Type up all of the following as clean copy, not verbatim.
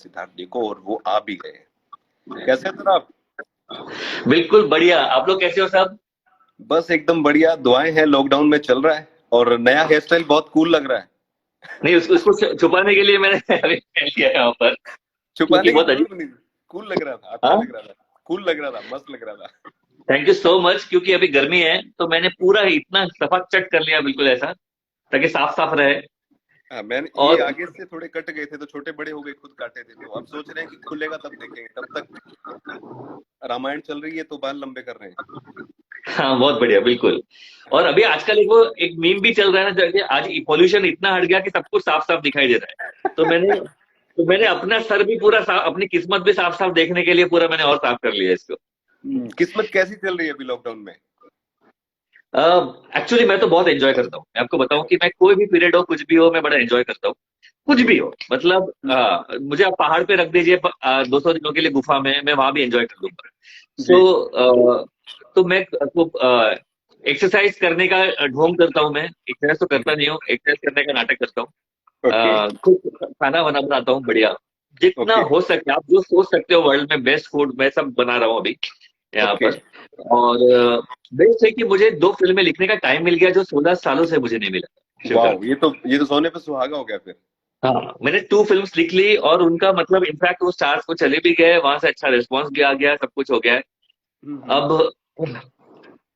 सिद्धार्थ जी को, और वो आ भी गए। कैसे हैं सर आप? बिल्कुल बढ़िया। आप लोग कैसे हो सब? बस एकदम बढ़िया, दुआएं हैं। लॉकडाउन में चल रहा है और नया हेयर स्टाइल बहुत कूल लग रहा है। नहीं, उसको छुपाने के लिए मैंने अभी पहन लिया है यहाँ पर, क्योंकि छुपाने की बहुत जरूरत अजीब। नहीं थी। कूल लग रहा था, अच्छा हाँ, लग रहा था। कूल लग रहा था, मस्त लग रहा था। Thank you so much. क्योंकि अभी गर्मी है तो मैंने पूरा इतना सफा चट कर लिया, बिल्कुल ऐसा, ताकि साफ साफ रहे। हाँ, मैंने ये और आगे से थोड़े कट गए थे तो छोटे बड़े हो गए, खुद काटे थे, तो अब सोच रहे हैं कि खुलेगा तब देखेंगे। तब तक रामायण चल रही है तो बाल लंबे कर रहे हैं। हाँ, बहुत बढ़िया, बिल्कुल। और अभी आजकल एक मीम भी चल रहा है ना, जैसे आज पॉल्यूशन इतना हट गया कि सब कुछ साफ साफ दिखाई दे रहा है। तो मैंने अपना सर भी पूरा साफ, अपनी किस्मत भी साफ साफ देखने के लिए पूरा मैंने और साफ कर लिया इसको। किस्मत कैसी चल रही है अभी लॉकडाउन में? एक्चुअली मैं तो बहुत एंजॉय करता हूँ। मैं आपको बताऊं कि मैं कोई भी पीरियड हो, कुछ भी हो, मैं बड़ा एंजॉय करता हूँ। कुछ भी हो, मतलब हम्म, मुझे आप पहाड़ पे रख दीजिए 200 दिनों के लिए गुफा में, मैं वहां भी एंजॉय कर लूंगा। जी। तो मैं एक्सरसाइज करने का ढोंग करता हूँ। मैं एक्सरसाइज तो करता नहीं हूँ, एक्सरसाइज करने का नाटक करता हूँ। ओके। खुद खाना वाना बनाता हूँ बढ़िया, जितना ओके। हो सके। आप जो सोच सकते हो वर्ल्ड में बेस्ट फूड, मैं सब बना रहा हूँ अभी यहाँ ओके। पर। और बेस्ट है कि मुझे 2 फिल्में लिखने का टाइम मिल गया, जो 16 सालों से मुझे नहीं मिला, वाह, शिवगान। ये तो सोने पे सुहागा हो गया फिर। हाँ, मैंने 2 फिल्म्स लिख ली, और उनका मतलब इनफैक्ट वो स्टार्स को चले भी गए, वहां से अच्छा रिस्पॉन्स भी आ गया, सब कुछ हो गया है। हम्म। अब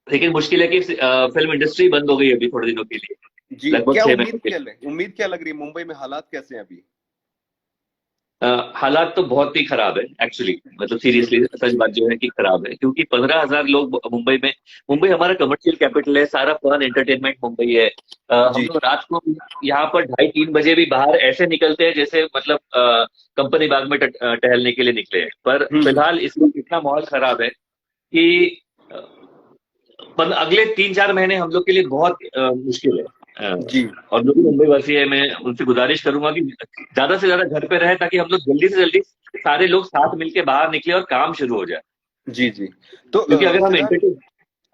लेकिन मुश्किल है कि फिल्म इंडस्ट्री बंद हो गई अभी थोड़े दिनों के लिए, जी, लगभग क्या 6 महीनों के लिए। उम्मीद क्या लग रही है? मुंबई में हालात कैसे हैं अभी? हालात तो बहुत ही खराब है एक्चुअली, मतलब सीरियसली सच बात जो है कि खराब है, क्योंकि 15,000 लोग मुंबई में। मुंबई हमारा कमर्शियल कैपिटल है, सारा फन एंटरटेनमेंट मुंबई है। हम जी। लोग रात को यहाँ पर 2:30-3 बजे भी बाहर ऐसे निकलते हैं जैसे मतलब कंपनी बाग में टहलने के लिए निकले हैं। पर हम्म। फिलहाल इस वक्त इतना माहौल खराब है कि अ, अगले 3-4 महीने हम लोग के लिए बहुत मुश्किल है। जी। और जो भी मुंबई वासी है, मैं उनसे गुजारिश करूंगा कि ज्यादा से ज्यादा घर पे रहे, ताकि हम लोग जल्दी से जल्दी सारे लोग साथ मिलके बाहर निकले और काम शुरू हो जाए। जी। जी। तो क्योंकि अगर सिद्धार्थ।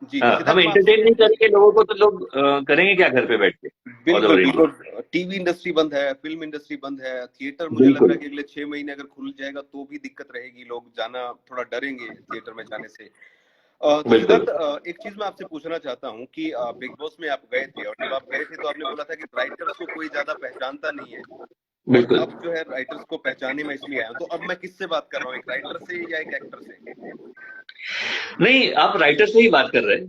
जी, हम सिद्धार्थ, मैं आपसे एंटरटेन नहीं पूछना। करेंगे लोगों को, तो लोग करेंगे क्या घर पे बैठ के ऑल बिल्कुल ओवर इंडिया? बिल्कुल, टीवी इंडस्ट्री बंद है, फिल्म इंडस्ट्री बंद है, थिएटर मुझे लग रहा बिल्कुल, है कि अगले 6 महीने अगर खुल जाएगा तो भी दिक्कत रहेगी, लोग जाना थोड़ा डरेंगे थिएटर में जाने से। तो बिल्कुल, सिद्धार्थ, एक चीज मैं आपसे पूछना चाहता हूँ कि बिग बॉस में आप गए थे, और जब आप गए थे तो आपने बोला था कि राइटर्स को कोई ज्यादा पहचानता नहीं है, और बिल्कुल। अब जो है राइटर्स को पहचाने मैं इसलिए आया हूँ। तो अब मैं किससे बात कर रहा हूँ, एक राइटर से या एक एक्टर से? नहीं, आप राइटर से ही बात कर रहे हैं,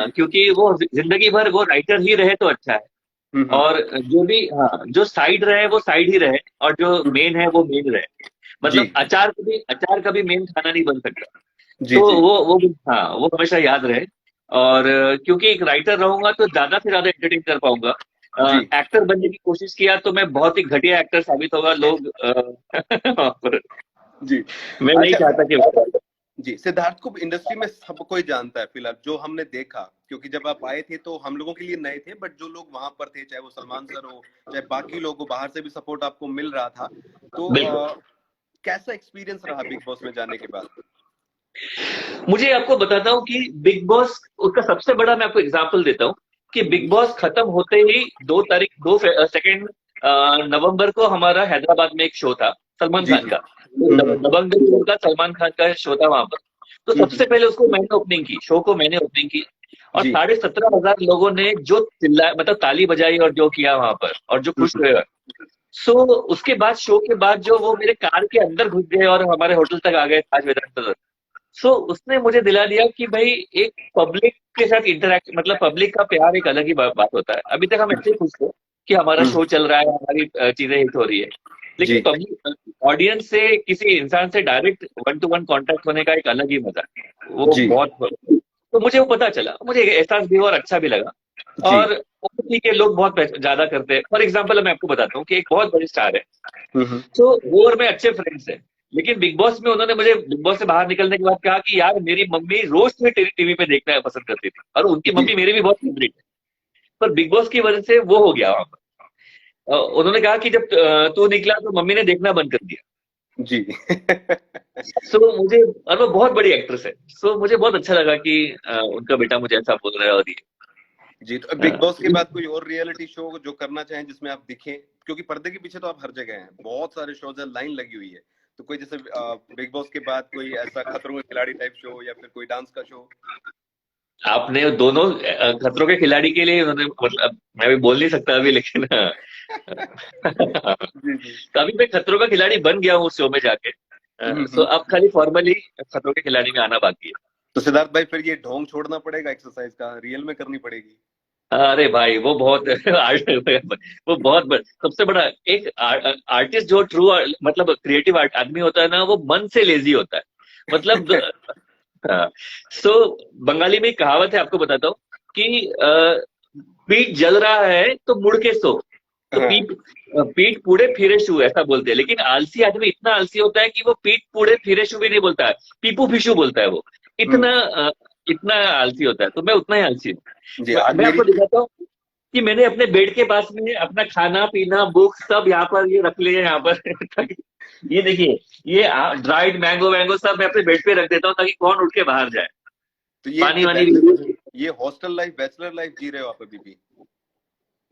जी। क्योंकि वो जिंदगी भर वो राइटर ही रहे तो अच्छा है। हम्म। और जो भी, हाँ, जो साइड रहे वो साइड ही रहे, और जो हम्म। मेन है वो मेन रहे। जी। मतलब अचार कभी मेन खाना नहीं बन सकता। जी। तो जी। वो हाँ, वो हमेशा याद रहे। और क्योंकि एक राइटर रहूंगा तो ज्यादा से ज्यादा एंटरटेन कर पाऊंगा। जी। एक्टर बनने की कोशिश किया तो मैं बहुत ही घटिया एक्टर साबित होगा, लोग वहाँ पर। जी। मैं नहीं अच्छा। चाहता कि जी, सिद्धार्थ को इंडस्ट्री में सब कोई जानता है फिलहाल, जो हमने देखा, क्योंकि जब आप आए थे तो हम लोगों के लिए नए थे, बट जो लोग वहां पर थे, चाहे वो सलमान सर हो, चाहे बाकी लोग हो, बाहर से भी सपोर्ट आपको मिल रहा था। तो बिल्कुल। कैसा एक्सपीरियंस रहा बिग बॉस में जाने के बाद? मुझे आपको बताता हूँ कि बिग बॉस, उसका सबसे बड़ा मैं आपको एग्जांपल देता हूँ कि बिग हम्म। बॉस खत्म होते ही 2 तारीख, 2 नवंबर को हमारा हैदराबाद में एक शो था, सलमान जी। खान जी। का। तो दबंग का सलमान खान का शो था वहां पर। तो हम्म। सबसे पहले उसको मैंने ओपनिंग की, शो को मैंने ओपनिंग की। और जी। 17,500 लोगों ने जो चिल्लाया, मतलब ताली बजाई और जो किया वहां पर, और जो खुश हम्म। हुए। सो उसके बाद, शो के बाद, जो वो मेरे कार के अंदर घुस गए और हमारे होटल तक आ गए, ताज वेदांत तक। सो उसने मुझे दिला दिया कि भाई, एक पब्लिक के साथ इंटरेक्ट, मतलब पब्लिक का प्यार एक अलग ही बात होता है। अभी तक हम ऐसे ही खुश थे कि हमारा हम्म। शो चल रहा है, हमारी चीजें हिट हो रही है। लेकिन जी। पब्लिक ऑडियंस से, किसी इंसान से डायरेक्ट 1-to-1 कांटेक्ट होने का एक अलग ही मजा है, वो जी। बहुत। तो मुझे वो पता चला, मुझे एहसास भी हुआ और अच्छा भी लगा। जी। और ठीक है, लोग बहुत ज्यादा करते हैं। फॉर एग्जाम्पल मैं आपको बताता हूँ कि एक बहुत बड़ी स्टार है, हम्म। तो वो और मैं अच्छे फ्रेंड्स हैं। लेकिन बिग बॉस में उन्होंने मुझे, बिग बॉस से बाहर निकलने के बाद कहा कि यार, मेरी मम्मी रोज तुम्हें टीवी पे देखना पसंद करती थी, और उनकी जी। मम्मी मेरी भी बहुत फेवरेट है। पर बिग बॉस की वजह से वो हो गया वहां पर। उन्होंने कहा कि जब तू निकला तो मम्मी ने देखना बंद कर दिया। जी। सो मुझे, और वो बहुत बड़ी एक्ट्रेस है, सो मुझे बहुत अच्छा लगा कि उनका बेटा मुझे ऐसा बोल रहा है। और ये जी, तो बिग बॉस के बाद कोई और रियलिटी शो जो करना चाहें जिसमें आप दिखें, क्योंकि पर्दे के पीछे तो आप हर जगह हैं, बहुत सारे शोज है, लाइन लगी हुई है, तो कोई जैसे बिग बॉस के बाद कोई ऐसा खतरों के खिलाड़ी टाइप शो या फिर कोई डांस का शो? आपने दोनों खतरों के खिलाड़ी के लिए उन्होंने, मतलब मैं भी बोल नहीं सकता अभी, लेकिन जी जी। तो अभी मैं खतरों का खिलाड़ी बन गया हूँ उस शो में जाके। सो हम्म। अब खाली फॉर्मली खतरों के खिलाड़ी में आना बाकी है। तो सिद्धार्थ भाई फिर ये ढोंग छोड़ना पड़ेगा, एक्सरसाइज का रियल में करनी पड़ेगी। अरे भाई वो बहुत वो बहुत सबसे बड़ा एक आर्टिस्ट जो ट्रू मतलब क्रिएटिव आदमी होता है ना, वो मन से लेजी होता है। मतलब हाँ। सो बंगाली में एक कहावत है, आपको बताता हूँ कि पीठ जल रहा है तो मुड़ के सो। तो हाँ। पीठ पूड़े फिरे शू, ऐसा बोलते हैं। लेकिन आलसी आदमी इतना आलसी होता है कि वो पीठ पूड़े फिरे शू भी नहीं बोलता है, पीपू फिशू बोलता है वो। हम्म। इतना इतना आलसी होता है। तो मैं उतना ही आलसी हूँ। जी, आज मैं मेरी आपको दिखाता हूँ कि मैंने अपने बेड के पास में अपना खाना पीना बुक सब यहाँ पर ये रख लिए यहाँ पर ताकि ये देखिए, ये ड्राइड मैंगो वैंगो सब मैं अपने बेड पे रख देता हूँ ताकि कौन उठ के बाहर जाए। तो पानी ये वानी भी। ये हॉस्टल लाइफ, बैचलर लाइफ जी रहे हो आप अभी भी?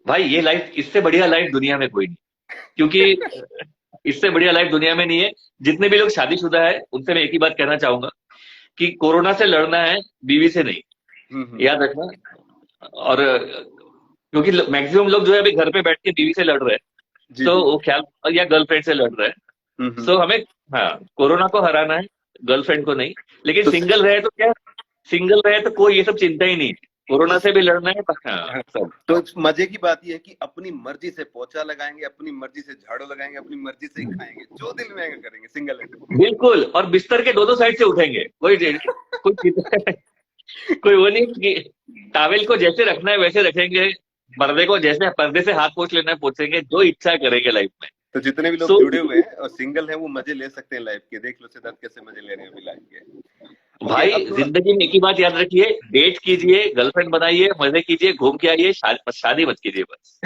भाई ये लाइफ, इससे बढ़िया लाइफ दुनिया में कोई नहीं। क्योंकि इससे बढ़िया लाइफ दुनिया में नहीं है। जितने भी लोग शादीशुदा है उनसे मैं एक ही बात कहना चाहूंगा कि कोरोना से लड़ना है, बीवी से नहीं। हम्म। याद रखना। और क्योंकि मैक्सिमम लोग जो है अभी घर पे बैठ के बीवी से लड़ रहे हैं। जी सो जी। वो ख्याल, या गर्लफ्रेंड से लड़ रहे हैं। हम्म। सो हमें, हाँ, कोरोना को हराना है, गर्लफ्रेंड को नहीं। लेकिन तो सिंगल रहे तो क्या, सिंगल रहे तो कोई ये सब चिंता ही नहीं। कोरोना से भी लड़ना है, हाँ सब। तो मजे की बात यह है कि अपनी मर्जी से पोछा लगाएंगे, अपनी मर्जी से झाड़ू लगाएंगे, अपनी मर्जी से ही खाएंगे, जो दिल में आएगा करेंगे, सिंगल है तो। बिल्कुल। और बिस्तर के दोनों साइड से उठेंगे, कोई कोई वो नहीं कि टावेल को जैसे रखना है वैसे रखेंगे, पर्दे को जैसे पर्दे से हाथ पोंछ लेना है पोंछेंगे, जो इच्छा करेंगे लाइफ में। तो जितने भी लोग सो जुड़े हुए हैं और सिंगल हैं वो मजे ले सकते हैं लाइफ के। देख लो सिद्धार्थ कैसे मजे ले रहे हैं अभी लाइफ के। ओके, भाई अब थोड़ा जिंदगी में एक ही बात याद रखिए, डेट कीजिए, गर्लफ्रेंड बनाइए, मजे कीजिए, घूम के आइए, शादी मत कीजिए बस।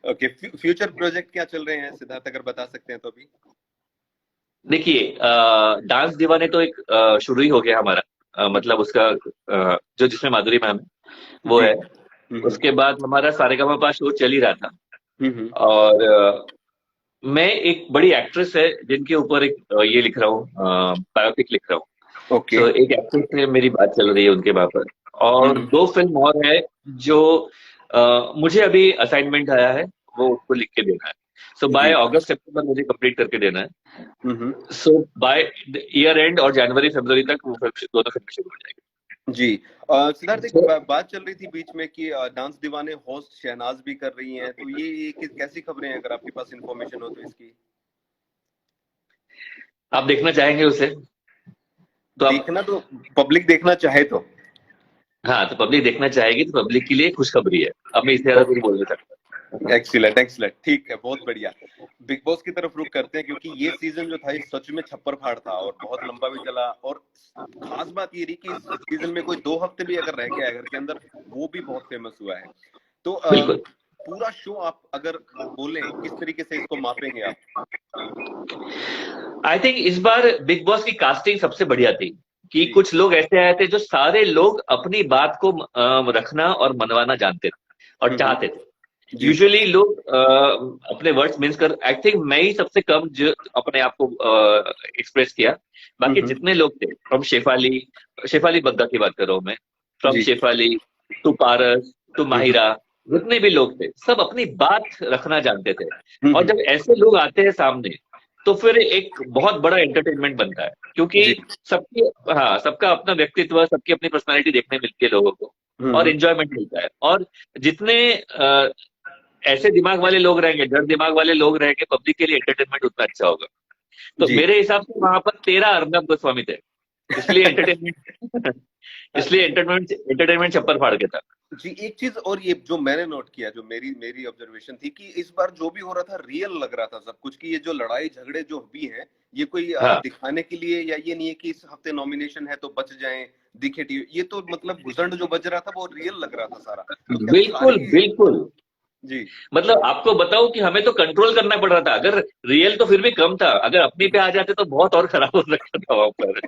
ओके, फ्यूचर प्रोजेक्ट क्या चल रहे हैं सिद्धार्थ, अगर बता सकते हैं तो अभी? देखिए, डांस दीवाने तो एक शुरू ही हो गया हमारा। मतलब उसका जो जिसमें माधुरी मैम है वो जी। है। उसके बाद हमारा सारेगामापा शो चल ही रहा था। हम्म। और मैं, एक बड़ी एक्ट्रेस है जिनके ऊपर एक ये लिख रहा हूँ, बायोपिक लिख रहा हूँ। ओके। सो एक एक्ट्रेस से मेरी बात चल रही है उनके वहां पर। और हम्म। 2 फिल्म और है जो मुझे अभी असाइनमेंट आया है, वो उसको लिख के देना है। सो बाय जी। अगस्त सितंबर मुझे कंप्लीट करके देना है। हम्म। सो बाय ईयर एंड और जनवरी फरवरी तक वो दोनों फिल्म शुरू हो जाएगी। जी। सिद्धार्थ, एक So, बात चल रही थी बीच में कि डांस दीवाने होस्ट शहनाज भी कर रही हैं, तो ये कैसी खबरें हैं, अगर आपके पास इंफॉर्मेशन हो तो इसकी? आप देखना चाहेंगे उसे तो आप, देखना तो पब्लिक देखना चाहे तो। हाँ, तो पब्लिक देखना चाहेगी तो पब्लिक के लिए खुशखबरी है। अब मैं इससे ज्यादा कुछ बोल नहीं सकता। एक्सीलेंट एक्सीलेंट, ठीक है, बहुत बढ़िया। बिग बॉस की तरफ रुक करते हैं, क्योंकि ये सीजन जो था ये सच में छप्पर फाड़ था और बहुत लंबा भी चला। और खास बात ये रही कि इस सीजन में कोई 2 हफ्ते भी अगर रह गया है घर के अंदर, वो भी बहुत फेमस हुआ है। तो बिल्कुल। पूरा शो आप अगर बोलें किस तरीके से इसको मापेंगे आप? आई थिंक इस बार बिग बॉस की कास्टिंग सबसे बढ़िया थी कि जी। कुछ लोग ऐसे आए थे जो सारे लोग अपनी बात को रखना और मनवाना जानते थे और हम्म। चाहते थे। जी। यूजुअली लोग अपने वर्ड्स मीन्स कर, आई थिंक मैं ही सबसे कम जो अपने आप को एक्सप्रेस किया। बाकी हम्म। जितने लोग थे, फ्रॉम शेफाली बग्गा की बात कर रहा हूँ मैं, फ्रॉम जी। Shefali to Paras to hmm. Mahira, जितने भी लोग थे सब अपनी बात रखना जानते थे। और हम्म। जब ऐसे लोग आते हैं सामने तो फिर एक बहुत बड़ा एंटरटेनमेंट बनता है, क्योंकि जी। सबकी, हाँ, सबका अपना व्यक्तित्व, सबकी अपनी पर्सनालिटी देखने मिलती है लोगों को, और हम्म। एंजॉयमेंट मिलता है। और जितने ऐसे दिमाग वाले लोग रहेंगे, डर दिमाग वाले लोग रहेंगे, पब्लिक के लिए एंटरटेनमेंट उतना अच्छा होगा। तो जी। मेरे हिसाब से वहां पर 13 अर्नब गोस्वामी थे। इसलिए एंटरटेनमेंट इसलिए एंटरटेनमेंट छप्पर फाड़ के था। जी, एक चीज और ये जो मैंने नोट किया, जो मेरी मेरी ऑब्जर्वेशन थी, कि इस बार जो भी हो रहा था रियल लग रहा था सब कुछ। कि ये जो लड़ाई झगड़े जो भी हैं, ये कोई हाँ, दिखाने के लिए, या ये नहीं है कि इस हफ्ते नॉमिनेशन है तो बच जाएं, दिखे टीवी। ये तो मतलब घुसंड जो बज रहा था वो रियल लग रहा था सारा। तो क्या बिल्कुल सारी बिल्कुल। जी। मतलब आपको बताऊं कि हमें तो कंट्रोल करना पड़ रहा था, अगर रियल तो फिर भी कम था, अगर अपनी पे आ जाते तो बहुत और खराब हो सकता था वहां पर।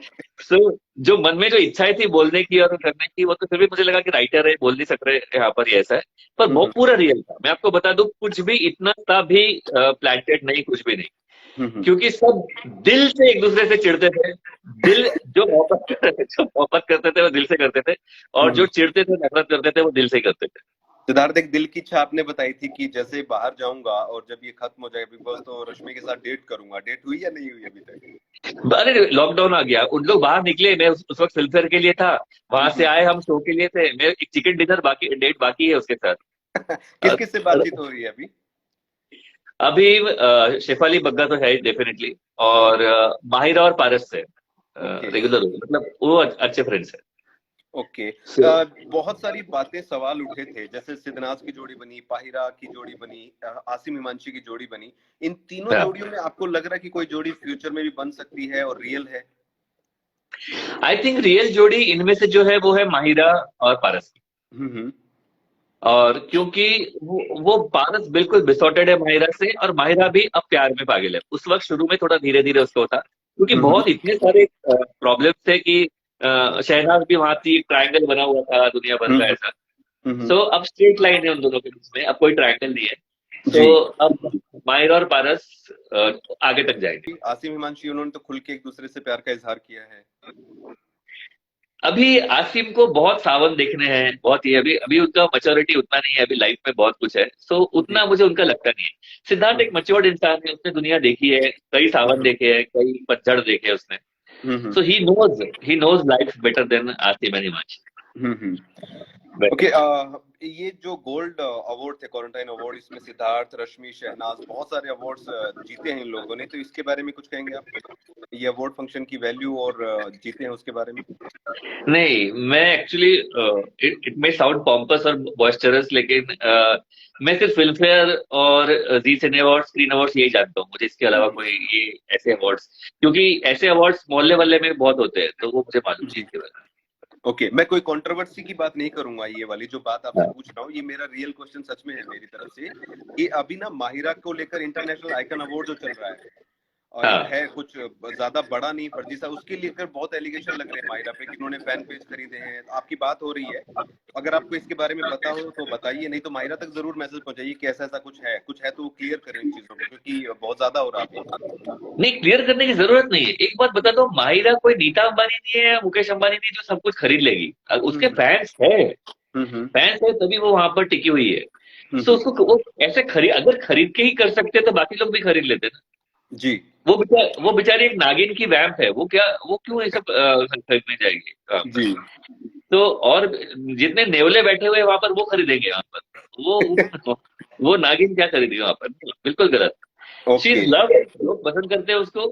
सो जो मन में जो इच्छाएं थी बोलने की और करने की, वो तो फिर भी मुझे लगा कि राइटर है, बोल नहीं सक रहे यहाँ पर, ये ऐसा है। पर वो हम्म पूरा रियल था, मैं आपको बता दूं, कुछ भी इतना सा भी प्लांटेड नहीं, कुछ भी नहीं। हम्म। क्योंकि सब दिल से एक दूसरे से चिढ़ते थे। दिल, जो मोहब्बत करते थे वो दिल से करते थे, और जो हम्म। चिढ़ते थे, नफरत करते थे, वो दिल से करते थे। सिद्धार्थ, एक दिल की इच्छा आपने बताई थी कि जैसे बाहर जाऊंगा और जब ये खत्म हो जाएगा बिग बॉस तो रश्मि के साथ डेट करूंगा, डेट हुई या नहीं हुई अभी तक? अरे लॉकडाउन आ गया, उन लोग बाहर निकले, मैं उस वक्त फिल्म फेयर के लिए था, वहां से हम्म। आए, हम शो के लिए थे, मैं एक चिकन डिनर बाकी, डेट बाकी है उसके साथ। किस किस से बातचीत हो रही है अभी? अभी शेफाली बग्गा तो है ही डेफिनेटली, और माहिरा और पारस से ओके। रेगुलर, मतलब वो अच्छे फ्रेंड्स है। ओके। So, बहुत सारी बातें, सवाल उठे थे, जैसे सिद्धनाथ की जोड़ी बनी, पाहिरा की जोड़ी बनी, आसिम हिमांशी की जोड़ी बनी। इन तीनों जोड़ियों में आपको लग रहा है कि कोई जोड़ी फ्यूचर में भी बन सकती है और रियल है? आई थिंक रियल जोड़ी इनमें से जो है वो है माहिरा और पारस की। हम्म। और क्योंकि वो पारस बिल्कुल बिसॉर्टेड है माहिरा से, और माहिरा भी अब प्यार में पागल है। उस वक्त शुरू में थोड़ा धीरे धीरे उसको होता, क्योंकि हम्म। बहुत इतने सारे प्रॉब्लम थे कि शहनाज भी वहां थी, ट्रायंगल बना हुआ था दुनिया भर का हम्म। ऐसा। हम्म। सो अब स्ट्रेट लाइन है उन दोनों के बीच में, अब कोई ट्रायंगल नहीं है। जी। सो अब माहिरा और पारस आगे तक जाएंगे। आसिम हिमांशी, उन्होंने तो खुल के एक दूसरे से प्यार का इजहार किया है। अभी आसिम को बहुत सावन देखने हैं, बहुत ही, अभी अभी उनका मैच्योरिटी उतना नहीं है, अभी लाइफ में बहुत कुछ है, सो जी। उतना मुझे उनका लगता नहीं है। सिद्धार्थ एक मैच्योर्ड इंसान है, उसने दुनिया देखी है, कई सावन हम्म। देखे हैं, कई पतझड़ देखे हैं उसने। Hmm. So he knows life better than Asim and Himanshu. Hmm. Okay. Better. ये जो गोल्ड अवार्ड थे, क्वारंटाइन अवार्ड, इसमें सिद्धार्थ, रश्मि, शहनाज, बहुत सारे अवार्ड्स जीते हैं इन लोगों ने, तो इसके बारे में कुछ कहेंगे आप? ये अवार्ड फंक्शन की वैल्यू और जीते हैं उसके बारे में? नहीं, मैं actually, it may sound pompous और बॉइस्टरस, लेकिन मैं सिर्फ फिल्म फेयर और जी सिने अवार्ड, स्क्रीन अवार्ड्स यही जानता हूँ, मुझे इसके अलावा हम्म। कोई ये ऐसे अवार्ड्स, क्योंकि ऐसे अवार्ड्स मोहल्ले वाले में बहुत होते हैं, तो वो मुझे मालूम नहीं जी। इसके बारे ओके, मैं कोई कंट्रोवर्सी की बात नहीं करूंगा, ये वाली जो बात आपसे में। पूछ रहा हूँ, ये मेरा रियल क्वेश्चन सच में है मेरी तरफ से, कि अभी ना माहिरा को लेकर इंटरनेशनल आइकन अवार्ड जो चल रहा है, और एक हाँ। है कुछ ज्यादा बड़ा नहीं, फर्जी सा, उसके लेकर बहुत एलिगेशन लग रहे हैं माहिरा पे कि उन्होंने फैन पेज खरीदे हैं, आपकी बात हो रही है। अगर आपको इसके बारे में पता हो तो बताइए, नहीं तो माहिरा तक जरूर मैसेज पहुंचाइए कि ऐसा ऐसा कुछ है तो क्लियर करें इन चीजों को, क्योंकि बहुत ज्यादा हो रहा है अभी। नहीं, क्लियर करने की जरूरत नहीं है। एक बात बता दो, माहिरा कोई नीता अंबानी नहीं है, मुकेश अंबानी नहीं, जो सब कुछ खरीद लेगी। उसके हम्म। फैंस है, हम्म। फैंस है, तभी वो वहां पर टिकी हुई है। सो हम्म। उसको वो ऐसे खरीद, अगर खरीद के ही कर सकते तो बाकी लोग भी खरीद लेते ना। जी। वो बेचारी एक नागिन की वैम्प है, वो क्यों ये सब खरीदने जाएगी वहां पर? जी। तो और जितने नेवले बैठे हुए वहां पर, वो खरीदेंगे वहां पर। वो नागिन क्या खरीदेगी वहां पर? बिल्कुल गलत। She okay. इज लव, लोग पसंद करते हैं उसको,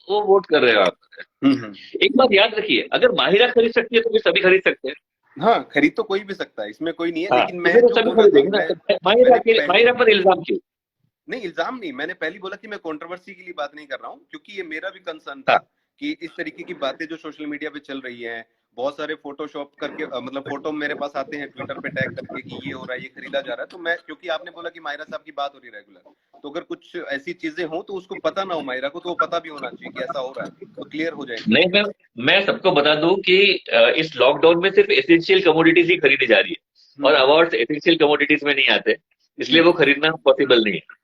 वो वोट कर रहे हैं वहां पर। हम्म। एक बात याद रखिए, अगर माहिरा खरीद सकती है तो फिर सभी खरीद सकते हैं। हाँ, खरीद तो कोई भी सकता है, इसमें कोई नहीं है, हाँ, लेकिन तो मैं फिर वो जो सभी बोला था, खरीदेंगे ना, तो माहिरा के पहले, माहिरा पर इल्जाम क्यों? नहीं इल्जाम नहीं, मैंने पहले बोला कि मैं कंट्रोवर्सी के लिए बात नहीं कर रहा हूँ, क्योंकि ये मेरा भी कंसर्न था हाँ। कि इस तरीके की बातें जो सोशल मीडिया पे चल रही हैं, बहुत सारे फोटोशॉप करके, मतलब फोटो मेरे पास आते हैं ट्विटर पे टैग करके कि ये हो रहा है, ये खरीदा जा रहा है, तो मैं, क्योंकि आपने बोला कि माहिरा साहब की बात हो रही है रेगुलर, तो अगर कुछ ऐसी चीजें हो तो उसको पता ना हो, माहिरा को तो वो पता भी होना चाहिए कि ऐसा हो रहा है, तो क्लियर हो जाए नहीं, चीजें। मैं सबको बता दूं कि इस लॉकडाउन में सिर्फ एसेंशियल कमोडिटीज ही खरीदी जा रही है, और हम्म। अवार्ड्स एसेंशियल कमोडिटीज में नहीं आते, जी। इसलिए वो खरीदना पॉसिबल नहीं है।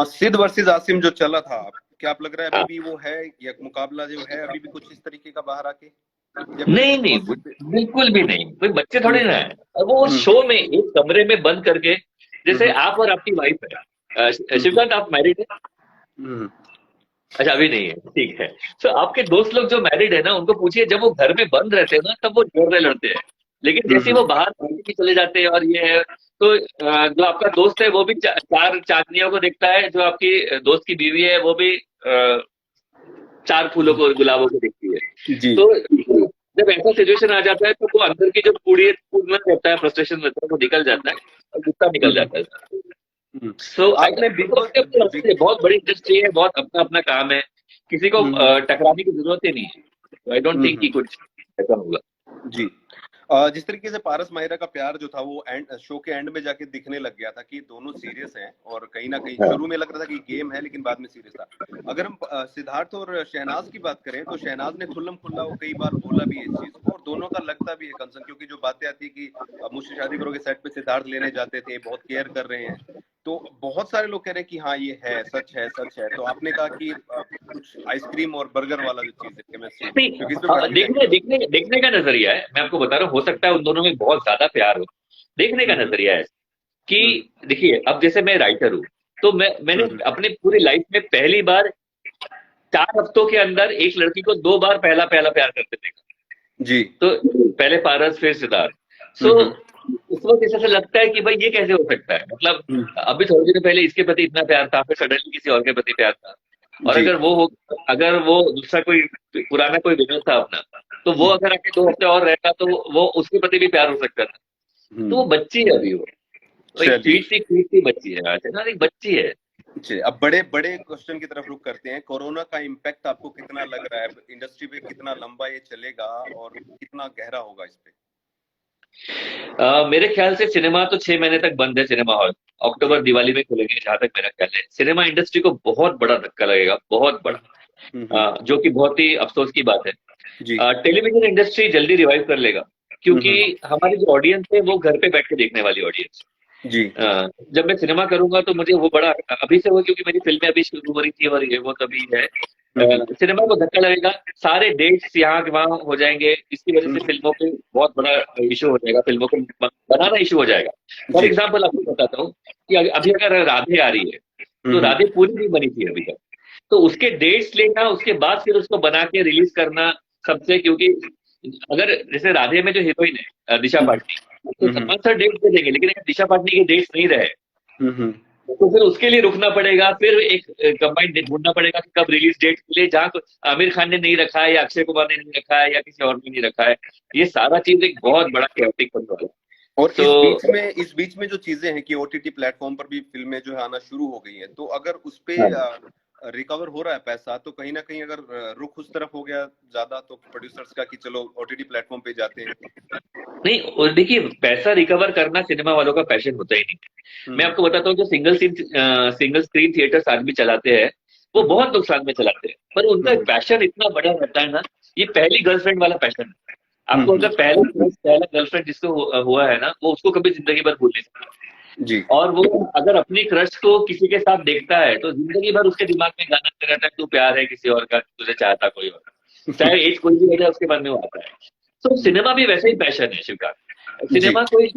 सिद्ध वर्सेस आसिम जो चला था, क्या आप लग रहा है अभी हाँ। भी वो है, या मुकाबला जो है अभी भी कुछ इस तरीके का बाहर आके, या फिर नहीं बिग नहीं, बॉस? बिल्कुल भी नहीं, कोई बच्चे थोड़े हम्म। ना है। और वो हम्म। शो में एक कमरे में बंद करके, जैसे हम्म। आप और आपकी वाइफ है, हम्म। शिवकांत आप मैरिड है? हम्म। अच्छा, अभी नहीं है, ठीक है। तो आपके दोस्त लोग जो मैरिड है ना, उनको पूछिए, जब वो घर में बंद रहते हैं ना तब वो जोर से लड़ते हैं, लेकिन जैसे ही हम्म। वो बाहर पार्टी में चले जाते हैं और ये है, तो जो आपका दोस्त है वो भी चार चांदनियों को देखता है, जो आपकी दोस्त की बीवी है वो भी चार फूलों को, गुलाबों को देखती है। जी। तो जब ऐसा सिचुएशन आ जाता है तो वो अंदर की जो कूड़ना रहता है, फ्रस्ट्रेशन रहता है, वो निकल जाता है, और गुस्सा निकल हम्म। जाता है। हम्म। सो आई आपने बिग बॉस, बिग, बहुत बड़ी इंडस्ट्री है, बहुत अपना अपना काम है, किसी को हम्म। टकराने की जरूरत ही नहीं है। आई डोंट थिंक कि हम्म। कुछ ऐसा होगा। जी। जिस तरीके से पारस माहिरा का प्यार जो था वो शो के एंड में जाके दिखने लग गया था कि दोनों सीरियस हैं, और कहीं ना कहीं शुरू में लग रहा था कि गेम है लेकिन बाद में सीरियस था। अगर हम सिद्धार्थ और शहनाज की बात करें तो शहनाज ने खुल्लम खुल्ला वो कई बार बोला भी है इस चीज को, और दोनों का लगता भी है कंसर्न, क्योंकि जो बातें आती है कि मुझसे शादी करोगे सेट पे सिद्धार्थ लेने जाते थे, बहुत केयर कर रहे हैं, तो बहुत सारे लोग कह रहे हैं कि हाँ ये है, सच है, सच है। तो आपने कहा कि कुछ आइसक्रीम और बर्गर वाला जो चीज है केमिस्ट्री, नहीं, क्योंकि इसमें भड़क देखने जाएंगे देखने देखने का नजरिया है, मैं आपको बता रहा हूँ, हो सकता है उन दोनों में बहुत ज्यादा प्यार हो, देखने का लोग। नजरिया है कि हम्म, देखिए, अब जैसे मैं राइटर हूँ, तो मैंने हम्म, अपनी पूरी लाइफ में पहली बार 4 हफ्तों के अंदर एक लड़की को 2 बार पहला पहला प्यार करते देखा। जी। तो पहले पारस फिर सिद्धार्थ। सो हम्म, उस वक्त ऐसा लगता है कि भाई ये कैसे हो सकता है, मतलब हम्म, अभी थोड़े दिन पहले इसके प्रति इतना प्यार था, फिर सडनली किसी और के प्रति प्यार था। और जी। अगर वो दूसरा कोई पुराना कोई विनर था अपना, तो वो अगर आके 2 हफ्ते और रहता तो वो उसके प्रति भी प्यार हो सकता था। तो वो हम्म, बच्ची है अभी, वो एक चलिए। क्यूट सी बच्ची है, आज है ना, एक बच्ची है। जी, अब बड़े बड़े क्वेश्चन की तरफ रुख करते हैं। कोरोना का इम्पैक्ट आपको कितना लग रहा है इंडस्ट्री पे, कितना लंबा ये चलेगा और कितना गहरा होगा इस पे? मेरे ख्याल से सिनेमा तो 6 महीने तक बंद है, सिनेमा हॉल जी। अक्टूबर दिवाली में खुलेंगे, जहां तक मेरा ख्याल है। सिनेमा इंडस्ट्री को बहुत बड़ा धक्का लगेगा, बहुत हम्म, बड़ा, हम्म, जो कि बहुत ही अफसोस की बात है। जी। टेलीविजन इंडस्ट्री जल्दी रिवाइव कर लेगा, क्योंकि हम्म, हमारी जो ऑडियंस है वो घर पे बैठ के देखने वाली ऑडियंस। जी। जब मैं सिनेमा करूंगा तो मुझे वो बड़ा अभी से हो, क्योंकि मेरी फिल्में अभी शुरू हो रही थी और ये वो तभी है। हम्म, सिनेमा को धक्का लगेगा, सारे डेट्स यहाँ के वहाँ हो जाएंगे, इसकी वजह से हम्म, फिल्मों पे बहुत बड़ा इशू हो जाएगा, फिल्मों को बनाना इशू हो जाएगा। For ji. एग्जाम्पल आपको बताता हूँ कि अभी अगर राधे आ रही है, तो हम्म, राधे पूरी नहीं बनी थी अभी तक, तो उसके डेट्स लेना, उसके बाद फिर उसको बना के रिलीज करना सबसे, क्योंकि अगर जैसे राधे में जो हीरोइन है दिशा हम्म, पाटनी, तो हम्म, सलमान सर डेट दे देंगे, लेकिन अगर दिशा पाटनी के डेट्स नहीं रहे हम्म, तो फिर उसके लिए रुकना पड़ेगा, फिर एक कंबाइंड डेट ढूंढना पड़ेगा कि कब रिलीज डेट मिले, जहाँ आमिर खान ने नहीं रखा है या अक्षय कुमार ने नहीं रखा है या किसी और ने नहीं रखा है। ये सारा चीज एक बहुत बड़ा कैओटिक बनने वाला है। और सो इस बीच में जो चीजें हैं कि ओटीटी प्लेटफॉर्म पर भी फिल्में जो है आना शुरू हो गई हैं, तो अगर उस पे हाँ, रिकवर हो रहा है पैसा, तो कहीं ना कहीं अगर रुख उस तरफ हो गया ज्यादा, तो प्रोड्यूसर्स का कि चलो ओटीटी प्लेटफॉर्म पे जाते हैं। नहीं, और देखिए, पैसा रिकवर करना सिनेमा वालों का पैशन होता ही नहीं। मैं हम्म, आपको बताता हूँ, जो सिंगल स्क्रीन थिएटर्स आज भी चलाते हैं, वो हम्म, बहुत नुकसान में चलाते हैं, पर उनका एक हम्म, पैशन इतना बड़ा रहता है ना। ये पहली गर्लफ्रेंड वाला पैशन है। आपको हम्म, अगर पहला गर्लफ्रेंड जिसको हुआ है ना, वो उसको कभी जिंदगी भर भूल नहीं सकता। जी। और वो अगर अपनी क्रश को किसी के साथ देखता है, तो जिंदगी भर उसके दिमाग में गाना आता रहता है, तू प्यार है किसी और का, तुझे चाहता कोई और, चाहे एज कोई भी हो जाए, उसके मन में वो आता है। तो सिनेमा भी वैसे ही पैशन है, शिवकांत। जी। सिनेमा कोई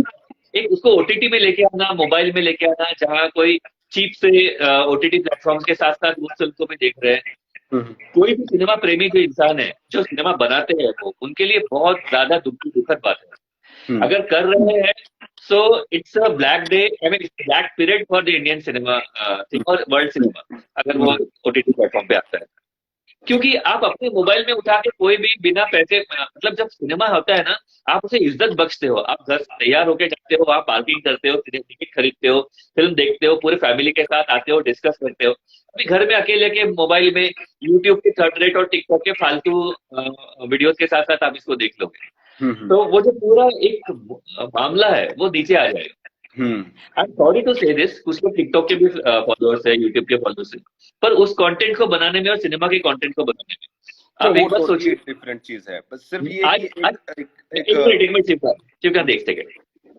एक उसको ओटीटी में लेके आना, मोबाइल में लेके आना, जहाँ कोई चीप से ओटीटी प्लेटफॉर्म्स के साथ साथ उस फिल्म को भी देख रहे हैं। हम्म, कोई भी सिनेमा प्रेमी जो इंसान है, जो सिनेमा बनाते हैं, वो उनके लिए बहुत ज्यादा दुखद बात है। हम्म, अगर कर रहे हैं, so it's a black day, I mean black period for the Indian cinema और वर्ल्ड सिनेमा, अगर वो हम्म, ओटीटी प्लेटफॉर्म पे आता है। क्योंकि आप अपने मोबाइल में उठा के कोई भी बिना पैसे, मतलब जब सिनेमा होता है ना, आप उसे इज्जत बख्शते हो, आप घर से तैयार होके जाते हो, वहां पार्किंग करते हो, टिकट खरीदते हो, फिल्म देखते हो, पूरे फैमिली के साथ आते हो, डिस्कस करते हो। अभी घर में अकेले के मोबाइल में यूट्यूब के थर्ड रेट और टिकटॉक के फालतू वीडियोस के साथ साथ आप इसको देख लोगे, हम्म, तो वो जो पूरा एक मामला है वो नीचे आ जाएगा। हम्म, आई एम सॉरी टू से दिस, कुछ लोग टिकटॉक के भी फॉलोअर्स है, यूट्यूब के फॉलोअर्स है, पर उस कंटेंट को बनाने में और सिनेमा के कंटेंट को बनाने में तो आप वो एक बात टोटली सोचिए। डिफरेंट चीज है, बस सिर्फ ये आज कि आज एक एक मिनट, एक मिनट, चिपका जी। देख सके।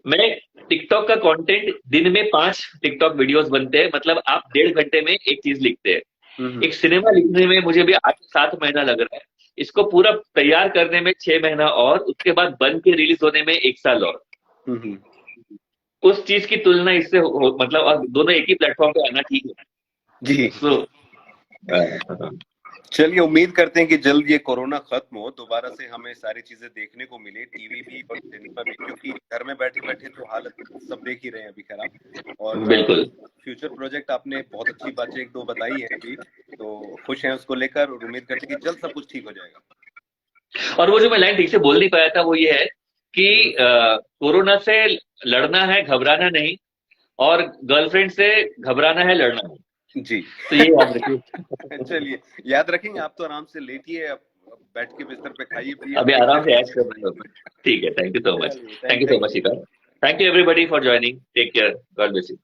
मैं टिकटॉक का कंटेंट, दिन में 5 टिकटॉक वीडियोस बनते हैं, मतलब आप 1.5 घंटे में एक चीज लिखते हैं। हम्म, एक सिनेमा लिखने में मुझे भी 8 से 7 महीना लग रहा है, इसको पूरा तैयार करने में 6 महीना, और उसके बाद बन के रिलीज होने में 1 साल और। हम्म, उस चीज की तुलना इससे मतलब, और दोनों एक ही प्लेटफॉर्म पे आना ठीक जी। है। सो चलिए, उम्मीद करते हैं कि जल्द ये कोरोना खत्म हो, दोबारा से हमें सारी चीजें देखने को मिले, टीवी भी और सिनेमा भी, क्योंकि घर में बैठे बैठे तो हालत सब देख ही रहे हैं अभी खराब। और बिल्कुल। फ्यूचर प्रोजेक्ट आपने बहुत अच्छी बातें एक दो बताई है अभी, तो खुश हैं उसको लेकर, और उम्मीद करते हैं कि जल्द सब कुछ ठीक हो जाएगा। और वो जो मैं लाइन ठीक से बोल नहीं पाया था, वो ये है कि हम्म, कोरोना से लड़ना है, घबराना नहीं, और गर्लफ्रेंड से घबराना है, लड़ना नहीं। जी। तो ये याद रखिए। चलिए, याद रखेंगे। आप तो आराम से लेटिए अब, बैठ के बिस्तर पे खाइए पिए। अभी आराम से ऐश कर रहे हो। ठीक है, थैंक यू सो मच, चलिए, thank you so much, thank you everybody for joining, take care, God bless you.